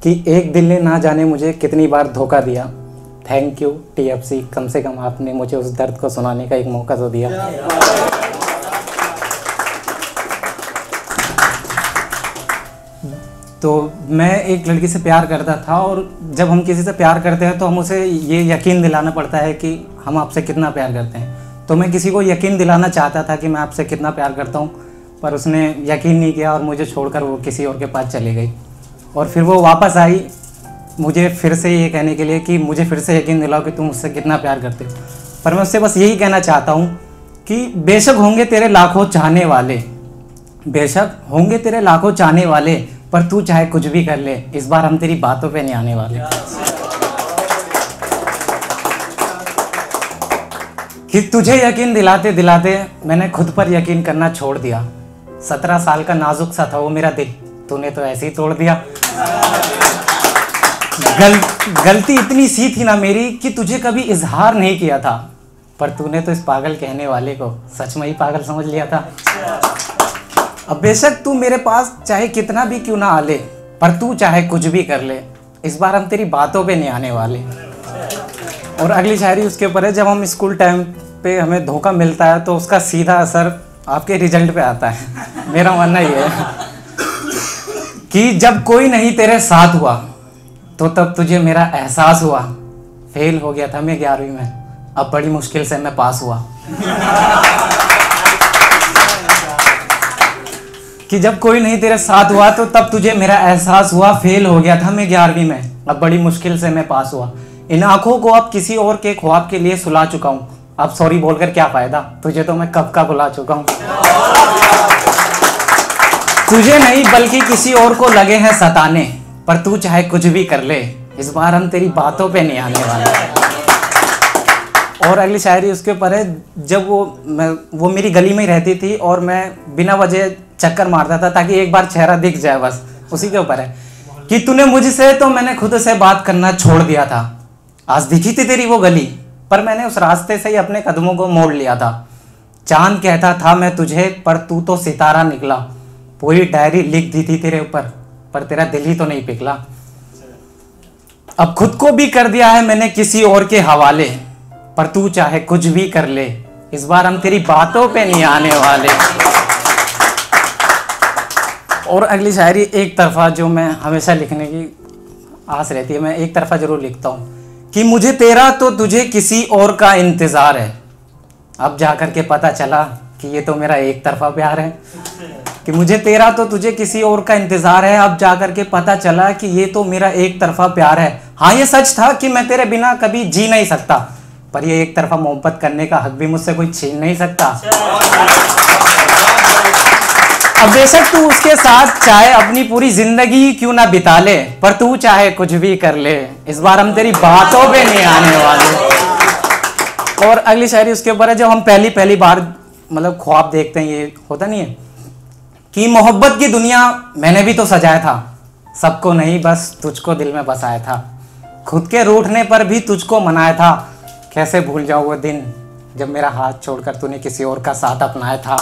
कि एक दिल ने ना जाने मुझे कितनी बार धोखा दिया। थैंक यू TFC, कम से कम आपने मुझे उस दर्द को सुनाने का एक मौका तो दिया। तो मैं एक लड़की से प्यार करता था, और जब हम किसी से प्यार करते हैं तो हम उसे ये यकीन दिलाना पड़ता है कि हम आपसे कितना प्यार करते हैं। तो मैं किसी को यकीन दिलाना चाहता था कि मैं आपसे कितना प्यार करता हूँ, पर उसने यकीन नहीं किया और मुझे छोड़कर वो किसी और के पास चली गई। और फिर वो वापस आई मुझे फिर से ये कहने के लिए कि मुझे फिर से यकीन दिलाओ कि तुम मुझसे कितना प्यार करते हो। पर मैं उससे बस यही कहना चाहता हूँ कि बेशक होंगे तेरे लाखों चाहने वाले, बेशक होंगे तेरे लाखों चाहने वाले, पर तू चाहे कुछ भी कर ले, इस बार हम तेरी बातों पे नहीं आने वाले। कि तुझे यकीन दिलाते दिलाते मैंने खुद पर यकीन करना छोड़ दिया। 17 साल का नाजुक सा था वो मेरा दिल, तूने तो ऐसे ही तोड़ दिया। गलती इतनी सी थी ना मेरी कि तुझे कभी इजहार नहीं किया था, पर तूने तो इस पागल कहने वाले को सच में ही पागल समझ लिया था। अब बेशक तू मेरे पास चाहे कितना भी क्यों ना आ ले, पर तू चाहे कुछ भी कर ले, इस बार हम तेरी बातों पे नहीं आने वाले। और अगली शायरी उसके ऊपर है, जब हम स्कूल टाइम पे हमें धोखा मिलता है तो उसका सीधा असर आपके रिजल्ट पे आता है। मेरा मानना ये है कि जब कोई नहीं तेरे साथ हुआ तो तब तुझे मेरा एहसास हुआ। फेल हो गया था मैं 11वीं में, अब बड़ी मुश्किल से मैं पास हुआ। कि जब कोई नहीं तेरे साथ हुआ तो तब तुझे मेरा एहसास हुआ। फेल हो गया था मैं 11वीं में, अब बड़ी मुश्किल से मैं पास हुआ। इन आंखों को अब किसी और के ख्वाब के लिए सुला चुका हूँ, अब सॉरी बोलकर क्या फायदा, तुझे तो मैं कब का बुला चुका हूँ। तुझे नहीं बल्कि किसी और को लगे हैं सताने, पर तू चाहे कुछ भी कर ले, इस बार हम तेरी बातों पे नहीं आने वाले। और अगली शायरी उसके ऊपर है, जब वो मेरी गली में ही रहती थी और मैं बिना वजह चक्कर मारता था ताकि एक बार चेहरा दिख जाए, बस उसी के ऊपर है कि तूने मुझसे तो मैंने खुद से बात करना छोड़ दिया था। आज दिखी थी तेरी वो गली, पर मैंने उस रास्ते से ही अपने कदमों को मोड़ लिया था। चांद कहता था मैं तुझे, पर तू तो सितारा निकला। पूरी डायरी लिख दी थी तेरे ऊपर, पर तेरा दिल ही तो नहीं पिघला। अब खुद को भी कर दिया है मैंने किसी और के हवाले, पर तू चाहे कुछ भी कर ले, इस बार हम तेरी बातों पे नहीं आने वाले। और अगली शायरी एक तरफा, जो मैं हमेशा लिखने की आस रहती है, मैं एक तरफा जरूर लिखता हूँ कि मुझे तेरा तो तुझे किसी और का इंतज़ार है। अब जाकर के पता चला कि ये तो मेरा एक तरफा प्यार है। कि मुझे तेरा तो तुझे किसी और का इंतज़ार है, अब जाकर के पता चला कि ये तो मेरा एक तरफा प्यार है। हाँ ये सच था कि मैं तेरे बिना कभी जी नहीं सकता, पर ये एक तरफा मोहब्बत करने का हक भी मुझसे कोई छीन नहीं सकता। अब बेशक तू उसके साथ चाहे अपनी पूरी जिंदगी क्यों ना बिता ले, पर तू चाहे कुछ भी कर ले, इस बार हम तेरी बातों पे नहीं आने वाले। और अगली शायरी उसके ऊपर है, जब हम पहली बार मतलब ख्वाब देखते हैं, ये होता नहीं है कि मोहब्बत की दुनिया मैंने भी तो सजाया था, सबको नहीं बस तुझको दिल में बसाया था। खुद के रूठने पर भी तुझको मनाया था, कैसे भूल जाऊँ वो दिन जब मेरा हाथ छोड़कर तूने किसी और का साथ अपनाया था।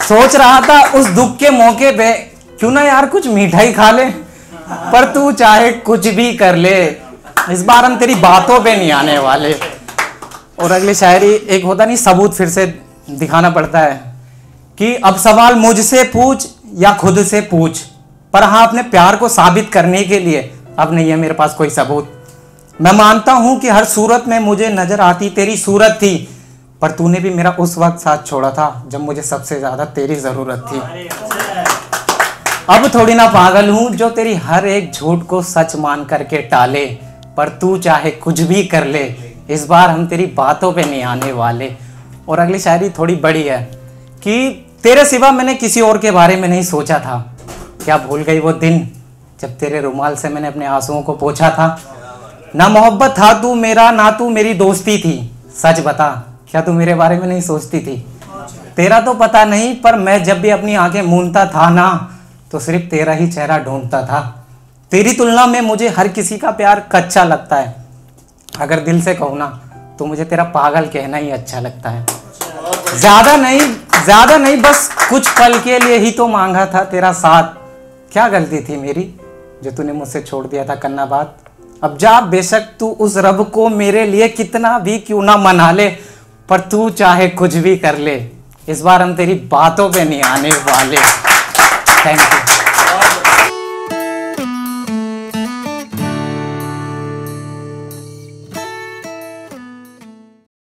सोच रहा था उस दुख के मौके पे क्यों ना यार कुछ मिठाई खा ले, पर तू चाहे कुछ भी कर ले, इस बार हम तेरी बातों पे नहीं आने वाले। और अगली शायरी एक होता नहीं, सबूत फिर से दिखाना पड़ता है कि अब सवाल मुझसे पूछ या खुद से पूछ, पर हाँ अपने प्यार को साबित करने के लिए अब नहीं है मेरे पास कोई सबूत। मैं मानता हूं कि हर सूरत में मुझे नजर आती तेरी सूरत थी, पर तूने भी मेरा उस वक्त साथ छोड़ा था जब मुझे सबसे ज्यादा तेरी जरूरत थी। अब थोड़ी ना पागल हूं जो तेरी हर एक झूठ को सच मान करके टाले, पर तू चाहे कुछ भी कर ले, इस बार हम तेरी बातों पे नहीं आने वाले। और अगली शायरी थोड़ी बड़ी है कि तेरे सिवा मैंने किसी और के बारे में नहीं सोचा था। क्या भूल गई वो दिन जब तेरे रुमाल से मैंने अपने आंसुओं को पोंछा था। ना मोहब्बत था तू मेरा, ना तू मेरी दोस्ती थी। सच बता क्या तू मेरे बारे में नहीं सोचती थी? तेरा तो पता नहीं, पर मैं जब भी अपनी आंखें मूंदता था ना, तो सिर्फ तेरा ही चेहरा ढूंढता था। तेरी तुलना में मुझे हर किसी का प्यार कच्चा लगता है। अगर दिल से कहूँ ना तो मुझे तेरा पागल कहना ही अच्छा लगता है। ज्यादा नहीं बस कुछ पल के लिए ही तो मांगा था तेरा साथ। क्या गलती थी मेरी जो तूने मुझसे छोड़ दिया था करना बात। अब जा, बेशक तू उस रब को मेरे लिए कितना भी क्यों ना मना ले, पर तू चाहे कुछ भी कर ले, इस बार हम तेरी बातों पे नहीं आने वाले। Thank you.